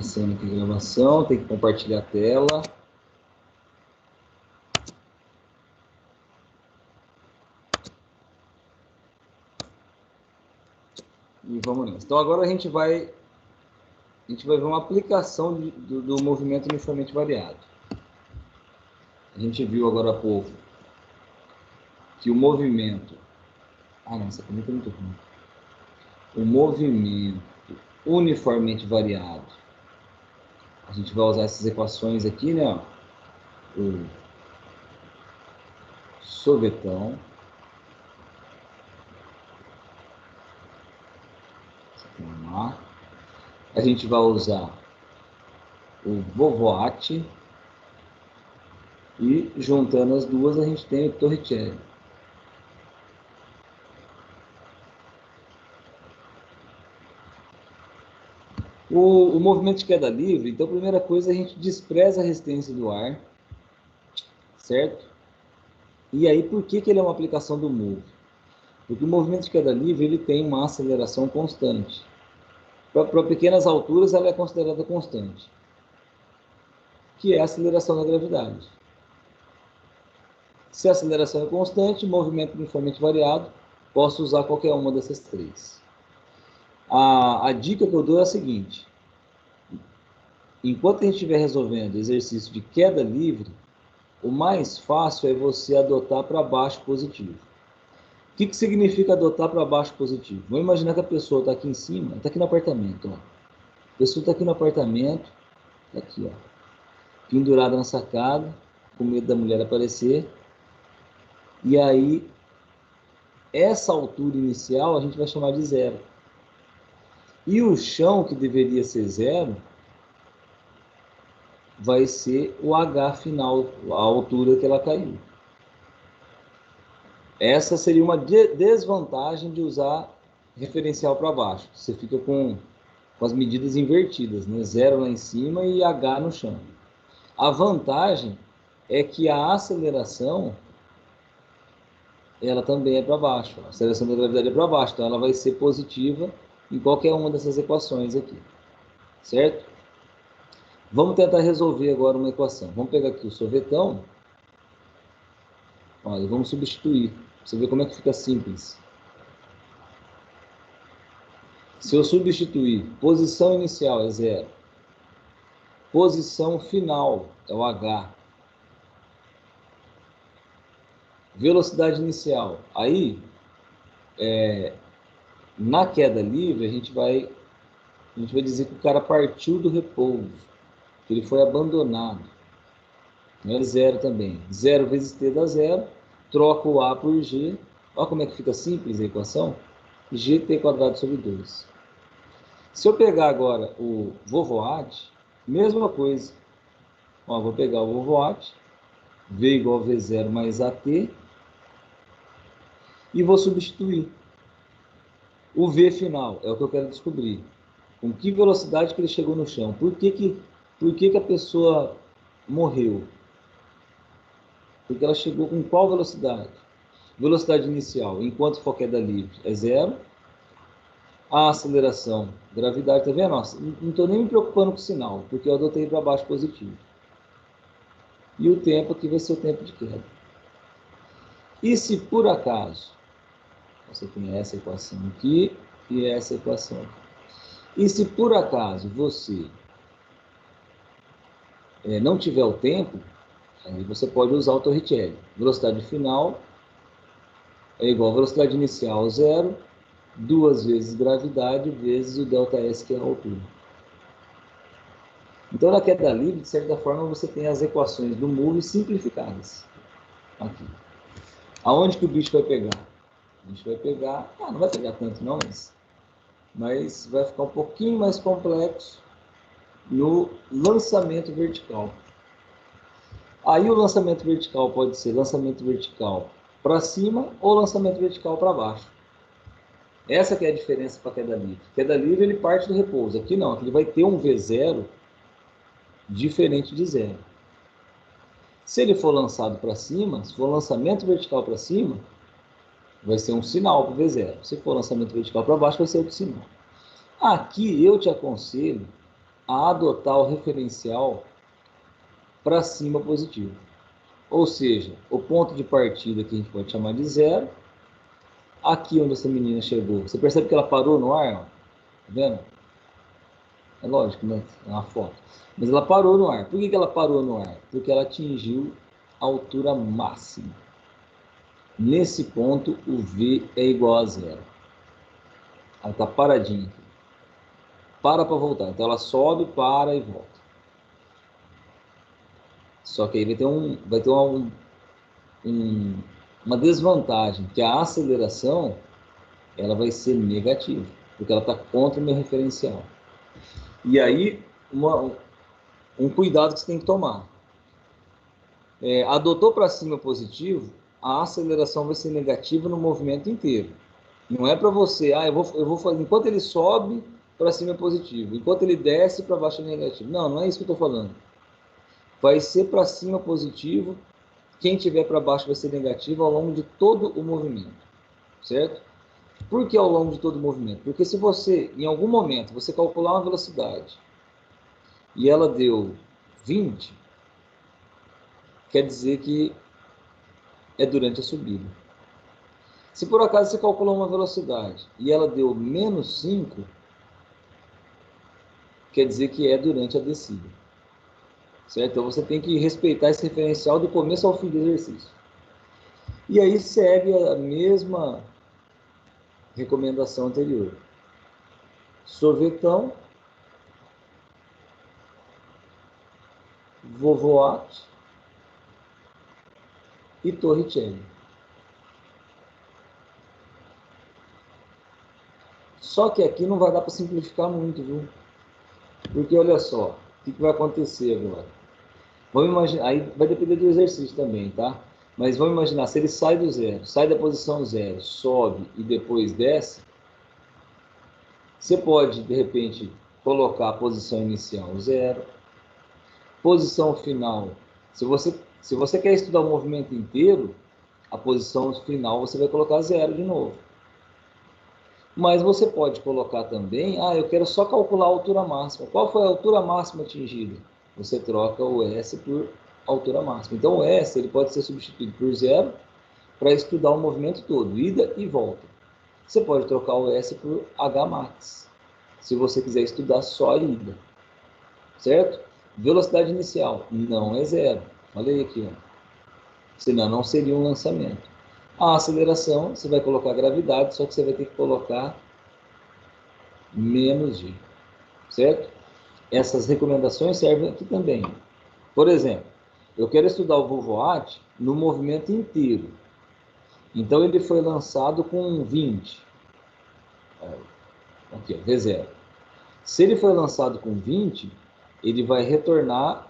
Começando aqui a gravação, tem que compartilhar a tela. E vamos nessa. Então agora a gente vai ver uma aplicação do movimento uniformemente variado. A gente viu agora há pouco que o movimento... não, essa caneta é muito ruim. O movimento uniformemente variado. A gente vai usar essas equações aqui, né? O sorvetão. A gente vai usar o Vovoati. E juntando as duas a gente tem o Torricelli. O movimento de queda livre, então a primeira coisa a gente despreza a resistência do ar, certo? E aí por que ele é uma aplicação do move? Porque o movimento de queda livre ele tem uma aceleração constante. Para pequenas alturas ela é considerada constante, que é a aceleração da gravidade. Se a aceleração é constante, movimento uniformemente variado, posso usar qualquer uma dessas três. A dica que eu dou é a seguinte: enquanto a gente estiver resolvendo exercício de queda livre, o mais fácil é você adotar para baixo positivo. O que significa adotar para baixo positivo? Vamos imaginar que a pessoa está aqui em cima, está aqui no apartamento. Ó. A pessoa está aqui no apartamento, está aqui, ó, pendurada na sacada, com medo da mulher aparecer. E aí, essa altura inicial a gente vai chamar de zero. E o chão, que deveria ser zero, vai ser o H final, a altura que ela caiu. Essa seria uma desvantagem de usar referencial para baixo. Você fica com as medidas invertidas, né? Zero lá em cima e H no chão. A vantagem é que a aceleração, ela também é para baixo. A aceleração da gravidade é para baixo, então ela vai ser positiva em qualquer uma dessas equações aqui, certo? Vamos tentar resolver agora uma equação. Vamos pegar aqui o sorvetão. Olha, vamos substituir. Você vê como é que fica simples. Se eu substituir, posição inicial é zero. Posição final é o H. Velocidade inicial. Aí, na queda livre, a gente vai dizer que o cara partiu do repouso, que ele foi abandonado. É zero também. 0 vezes t dá zero. Troca o A por G. Olha como é que fica simples a equação. gt² sobre 2. Se eu pegar agora o Vovoati, mesma coisa. Ó, vou pegar o Vovoati, V igual a V0 mais AT, e vou substituir. O V final é o que eu quero descobrir. Com que velocidade que ele chegou no chão? Por que a pessoa morreu? Porque ela chegou com qual velocidade? Velocidade inicial, enquanto for queda livre, é zero. A aceleração, gravidade, tá vendo? Nossa, não estou nem me preocupando com o sinal, porque eu adotei para baixo positivo. E o tempo aqui vai ser o tempo de queda. E se por acaso, você tem essa equação aqui e essa equação aqui. E se por acaso você não tiver o tempo, aí você pode usar o Torricelli. Velocidade final é igual a velocidade inicial zero, 2 vezes gravidade vezes o ΔS, que é a altura. Então, na queda livre, de certa forma, você tem as equações do move simplificadas. Aqui. Aonde que o bicho vai pegar? O bicho vai pegar... não vai pegar tanto não, mas vai ficar um pouquinho mais complexo no lançamento vertical. Aí o lançamento vertical pode ser lançamento vertical para cima ou lançamento vertical para baixo. Essa que é a diferença para queda livre. Queda livre ele parte do repouso. Aqui não, aqui ele vai ter um V0 diferente de zero. Se ele for lançado para cima, se for lançamento vertical para cima, vai ser um sinal para o V0. Se for lançamento vertical para baixo, vai ser outro sinal. Aqui eu te aconselho a adotar o referencial para cima positivo. Ou seja, o ponto de partida que a gente pode chamar de zero, aqui onde essa menina chegou, você percebe que ela parou no ar? Ó? Tá vendo? É lógico, né? É uma foto. Mas ela parou no ar. Por que ela parou no ar? Porque ela atingiu a altura máxima. Nesse ponto, o V é igual a zero. Ela está paradinha aqui. Para voltar. Então ela sobe, para e volta. Só que aí vai ter uma desvantagem, que a aceleração ela vai ser negativa, porque ela está contra o meu referencial. E aí, um cuidado que você tem que tomar. Adotou para cima positivo, a aceleração vai ser negativa no movimento inteiro. Não é para você, eu vou fazer, enquanto ele sobe, para cima é positivo, enquanto ele desce, para baixo é negativo. Não, não é isso que eu estou falando. Vai ser para cima positivo, quem tiver para baixo vai ser negativo ao longo de todo o movimento, certo? Por que ao longo de todo o movimento? Porque se você, em algum momento, você calcular uma velocidade e ela deu 20, quer dizer que é durante a subida. Se por acaso você calculou uma velocidade e ela deu menos 5, quer dizer que é durante a descida. Certo? Então você tem que respeitar esse referencial do começo ao fim do exercício. E aí segue a mesma recomendação anterior. Sorvetão, Vovoat e Torricelli. Só que aqui não vai dar para simplificar muito, viu? Porque olha só, o que vai acontecer agora? Vamos imaginar, aí vai depender do exercício também, tá? Mas vamos imaginar, se ele sai do zero, sai da posição zero, sobe e depois desce, você pode, de repente, colocar a posição inicial zero, posição final. Se você quer estudar o movimento inteiro, a posição final você vai colocar zero de novo. Mas você pode colocar também, eu quero só calcular a altura máxima. Qual foi a altura máxima atingida? Você troca o S por altura máxima. Então o S ele pode ser substituído por zero para estudar o movimento todo, ida e volta. Você pode trocar o S por H max, se você quiser estudar só a ida. Certo? Velocidade inicial não é zero. Olha aí aqui, ó. Senão não seria um lançamento. A aceleração, você vai colocar gravidade, só que você vai ter que colocar menos G. Certo? Essas recomendações servem aqui também. Por exemplo, eu quero estudar o Vovoat no movimento inteiro. Então ele foi lançado com 20. Aqui, ó, V0. Se ele foi lançado com 20, ele vai retornar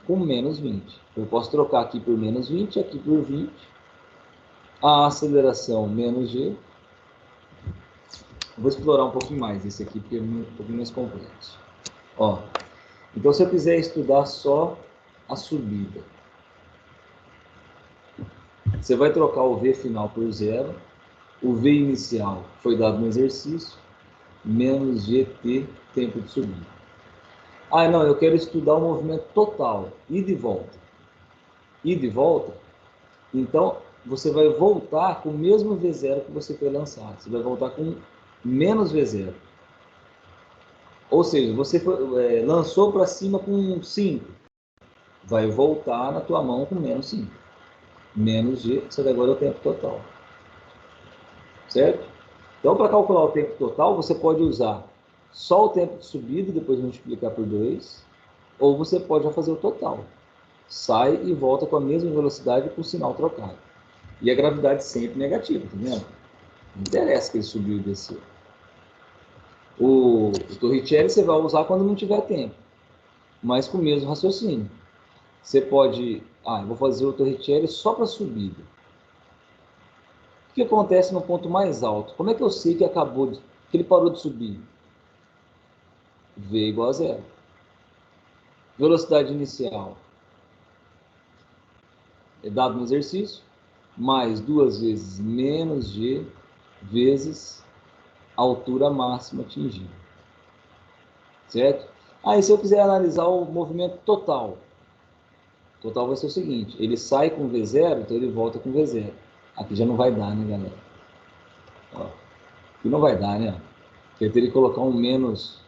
com menos 20. Eu posso trocar aqui por menos 20, aqui por 20. A aceleração menos G. Vou explorar um pouquinho mais esse aqui, porque é um pouquinho mais complexo. Ó, então, se eu quiser estudar só a subida, você vai trocar o V final por zero, o V inicial foi dado no exercício, menos GT, tempo de subida. Não, eu quero estudar o movimento total, ida e volta. Ida e volta, então você vai voltar com o mesmo V0 que você foi lançado. Você vai voltar com menos V0. Ou seja, você lançou para cima com 5. Vai voltar na tua mão com menos 5. Menos G, isso agora é o tempo total. Certo? Então, para calcular o tempo total, você pode usar só o tempo de subida e depois multiplicar por 2, ou você pode já fazer o total. Sai e volta com a mesma velocidade com o sinal trocado. E a gravidade sempre negativa, tá vendo? Não interessa que ele subiu e desceu. O Torricelli você vai usar quando não tiver tempo, mas com o mesmo raciocínio. Você pode, eu vou fazer o Torricelli só para subida. O que acontece no ponto mais alto? Como é que eu sei que que ele parou de subir? V igual a zero. Velocidade inicial é dado no exercício, mais 2 vezes menos G vezes a altura máxima atingida. Certo? Aí, se eu quiser analisar o movimento total, total vai ser o seguinte, ele sai com V0, então ele volta com V0. Aqui já não vai dar, né, galera? Ó, aqui não vai dar, né? Porque eu teria que colocar um menos...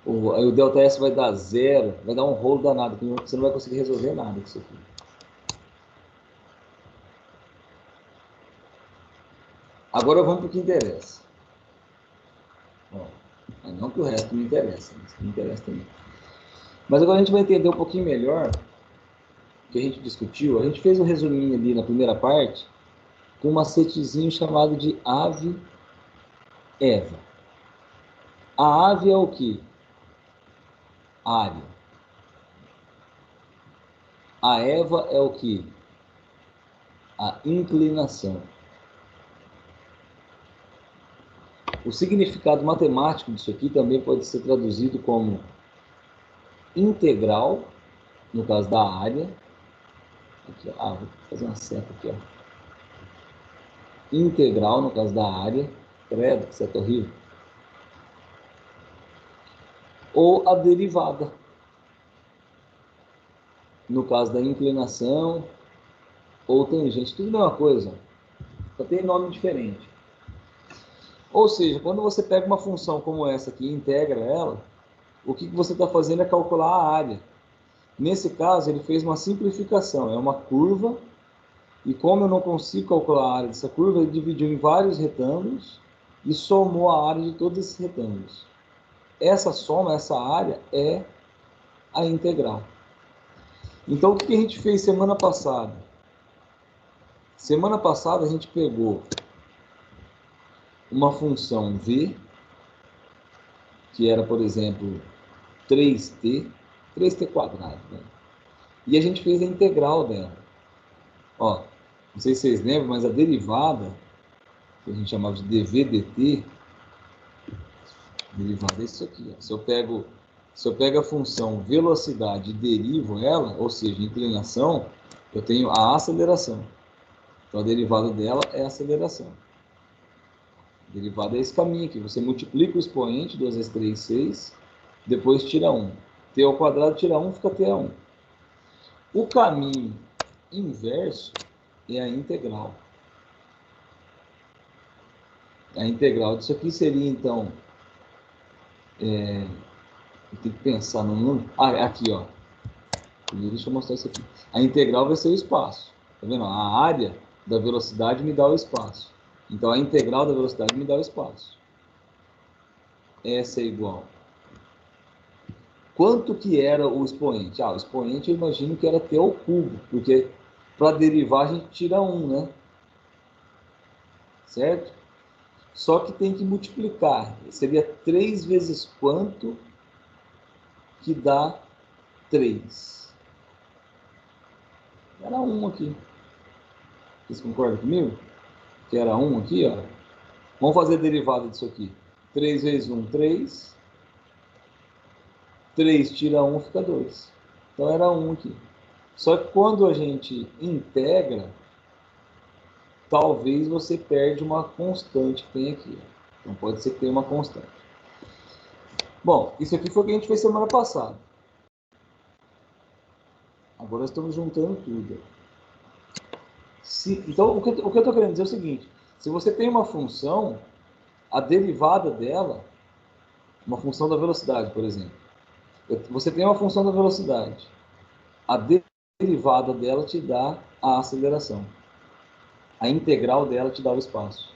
Aí o ΔS vai dar 0, vai dar um rolo danado, que você não vai conseguir resolver nada com isso aqui. Agora vamos para o que interessa. Ó, não que o resto não interessa, mas que interessa também. Mas agora a gente vai entender um pouquinho melhor o que a gente discutiu. A gente fez um resuminho ali na primeira parte com um macetezinho chamado de ave-eva. A ave é o quê? Área. A eva é o quê? A inclinação. O significado matemático disso aqui também pode ser traduzido como integral, no caso da área. Aqui, ó. Vou fazer uma seta aqui, ó. Integral, no caso da área. Credo, que seta horrível. Ou a derivada, no caso da inclinação, ou tangente. Tudo a mesma coisa, só tem nome diferente. Ou seja, quando você pega uma função como essa aqui e integra ela, o que você está fazendo é calcular a área. Nesse caso, ele fez uma simplificação, é uma curva, e como eu não consigo calcular a área dessa curva, ele dividiu em vários retângulos e somou a área de todos esses retângulos. Essa soma, essa área, é a integral. Então, o que a gente fez semana passada? Semana passada, a gente pegou uma função v, que era, por exemplo, 3t quadrado, né? E a gente fez a integral dela. Ó, não sei se vocês lembram, mas a derivada, que a gente chamava de dv/dt, derivada é isso aqui. Ó. Se eu pego a função velocidade e derivo ela, ou seja, inclinação, eu tenho a aceleração. Então, a derivada dela é a aceleração. A derivada é esse caminho aqui. Você multiplica o expoente, 2 vezes 3, 6, depois tira 1. T ao quadrado tira 1, fica T a 1. O caminho inverso é a integral. A integral disso aqui seria, então... eu tenho que pensar no número... aqui, ó. Deixa eu mostrar isso aqui. A integral vai ser o espaço. Tá vendo? A área da velocidade me dá o espaço. Então, a integral da velocidade me dá o espaço. Essa é igual. Quanto que era o expoente? O expoente eu imagino que era t ao cubo, porque para derivar a gente tira 1, né? Certo? Só que tem que multiplicar. Seria 3 vezes quanto que dá 3. Era 1 aqui. Vocês concordam comigo? Que era 1 aqui, ó. Vamos fazer a derivada disso aqui. 3 vezes 1, 3. 3 tira 1, fica 2. Então era 1 aqui. Só que quando a gente integra, talvez você perde uma constante que tem aqui. Então pode ser que tenha uma constante. Bom, isso aqui foi o que a gente fez semana passada. Agora nós estamos juntando tudo. Então, o que eu estou querendo dizer é o seguinte. Se você tem uma função, a derivada dela, uma função da velocidade, por exemplo. Você tem uma função da velocidade. A derivada dela te dá a aceleração. A integral dela te dá o espaço.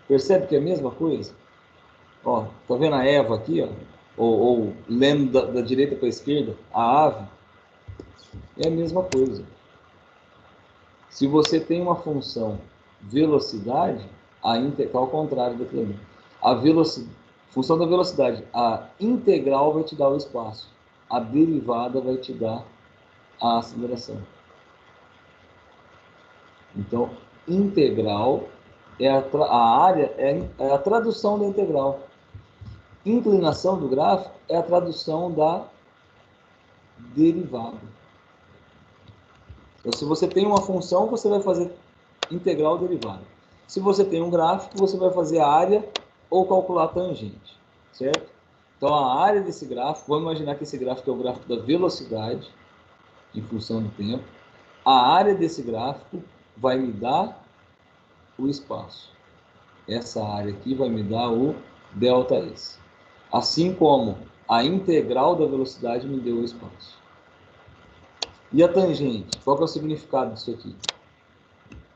Percebe que é a mesma coisa? Ó, tá vendo a Eva aqui, ó? Ou lendo da direita para a esquerda, a ave, é a mesma coisa. Se você tem uma função velocidade, a integral, ao contrário daquilo ali. A função da velocidade, a integral vai te dar o espaço. A derivada vai te dar a aceleração. Então, integral é a área é a tradução da integral. Inclinação do gráfico é a tradução da derivada. Então, se você tem uma função, você vai fazer integral derivada. Se você tem um gráfico, você vai fazer a área ou calcular a tangente, certo? Então, a área desse gráfico, vamos imaginar que esse gráfico é o gráfico da velocidade em função do tempo. A área desse gráfico vai me dar o espaço. Essa área aqui vai me dar o ΔS. Assim como a integral da velocidade me deu o espaço. E a tangente? Qual que é o significado disso aqui?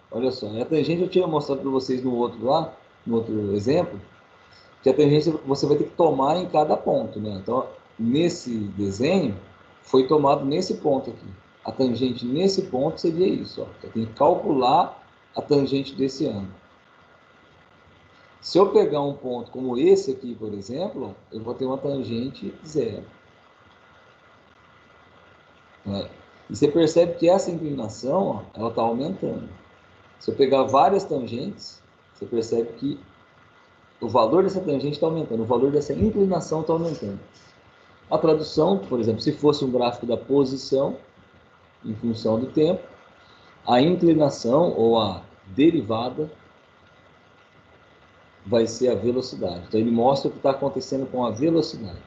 Olha só, a tangente eu tinha mostrado para vocês no outro exemplo, que a tangente você vai ter que tomar em cada ponto, né? Então, nesse desenho, foi tomado nesse ponto aqui. A tangente nesse ponto seria isso, ó. Eu tenho que calcular a tangente desse ângulo. Se eu pegar um ponto como esse aqui, por exemplo, eu vou ter uma tangente zero. Né? E você percebe que essa inclinação, ó, ela está aumentando. Se eu pegar várias tangentes, você percebe que o valor dessa tangente está aumentando, o valor dessa inclinação está aumentando. A tradução, por exemplo, se fosse um gráfico da posição em função do tempo, a inclinação ou a derivada vai ser a velocidade. Então ele mostra o que está acontecendo com a velocidade.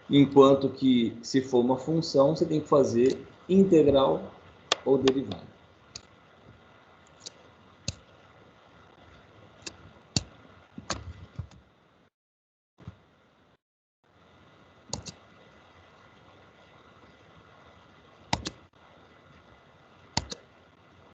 Enquanto que, se for uma função, você tem que fazer integral ou derivada.